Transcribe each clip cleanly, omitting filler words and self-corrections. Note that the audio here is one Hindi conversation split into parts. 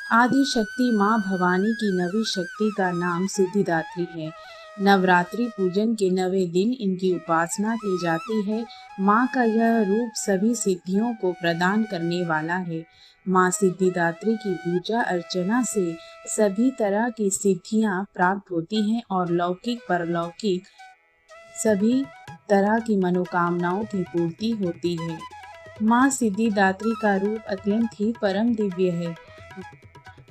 आदि शक्ति माँ भवानी की नवी शक्ति का नाम सिद्धिदात्री है। नवरात्रि पूजन के 9वें दिन इनकी उपासना की जाती है। माँ का यह रूप सभी सिद्धियों को प्रदान करने वाला है। माँ सिद्धिदात्री की पूजा अर्चना से सभी तरह की सिद्धियाँ प्राप्त होती हैं और लौकिक परलौकिक सभी तरह की मनोकामनाओं की पूर्ति होती है। माँ सिद्धिदात्री का रूप अत्यंत ही परम दिव्य है।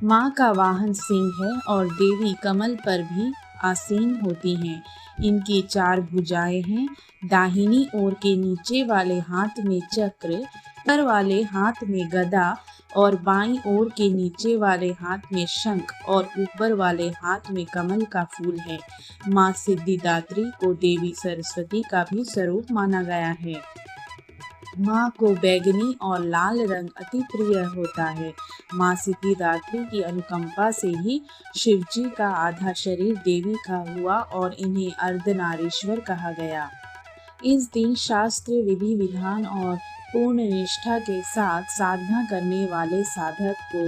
माँ का वाहन सिंह है और देवी कमल पर भी आसीन होती हैं। इनकी 4 भुजाएं हैं। दाहिनी ओर के नीचे वाले हाथ में चक्र, ऊपर वाले हाथ में गदा और बाईं ओर के नीचे वाले हाथ में शंख और ऊपर वाले हाथ में कमल का फूल है। माँ सिद्धिदात्री को देवी सरस्वती का भी स्वरूप माना गया है। माँ को बैगनी और लाल रंग अति प्रिय होता है। माँ सिद्धिदात्री की अनुकंपा से ही शिवजी का आधा शरीर देवी का हुआ और इन्हें अर्धनारीश्वर कहा गया। इस दिन शास्त्र विधि विधान और पूर्ण निष्ठा के साथ साधना करने वाले साधक को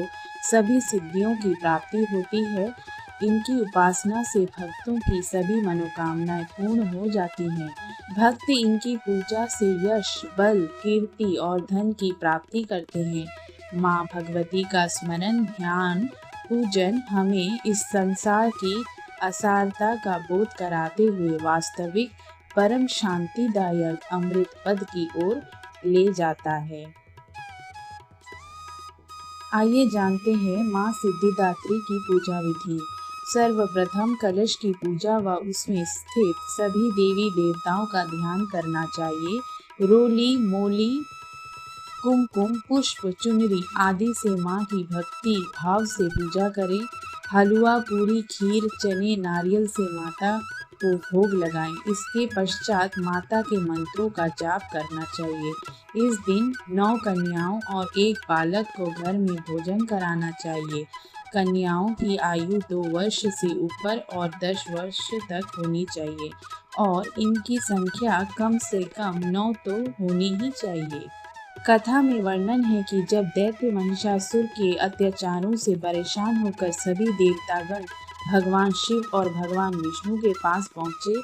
सभी सिद्धियों की प्राप्ति होती है। इनकी उपासना से भक्तों की सभी मनोकामनाएं पूर्ण हो जाती हैं। भक्त इनकी पूजा से यश, बल, कीर्ति और धन की प्राप्ति करते हैं। माँ भगवती का स्मरण, ध्यान, पूजन हमें इस संसार की असारता का बोध कराते हुए वास्तविक परम शांतिदायक अमृत पद की ओर ले जाता है। आइए जानते हैं माँ सिद्धिदात्री की पूजा विधि। सर्वप्रथम कलश की पूजा व उसमें स्थित सभी देवी देवताओं का ध्यान करना चाहिए। रोली, मोली, कुमकुम, पुष्प, चुनरी आदि से माँ की भक्ति भाव से पूजा करें। हलवा, पूरी, खीर, चने, नारियल से माता को भोग लगाएं। इसके पश्चात माता के मंत्रों का जाप करना चाहिए। इस दिन 9 कन्याओं और 1 बालक को घर में भोजन कराना चाहिए। कन्याओं की आयु 2 वर्ष से ऊपर और 10 वर्ष तक होनी चाहिए और इनकी संख्या कम से कम 9 तो होनी ही चाहिए। कथा में वर्णन है कि जब दैत्य महिषासुर के अत्याचारों से परेशान होकर सभी देवतागण भगवान शिव और भगवान विष्णु के पास पहुँचे,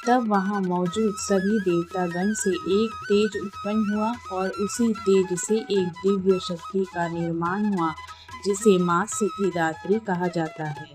तब वहाँ मौजूद सभी देवतागण से एक तेज उत्पन्न हुआ और उसी तेज से एक दिव्य शक्ति का निर्माण हुआ, जिसे माँ सिद्धिदात्री कहा जाता है।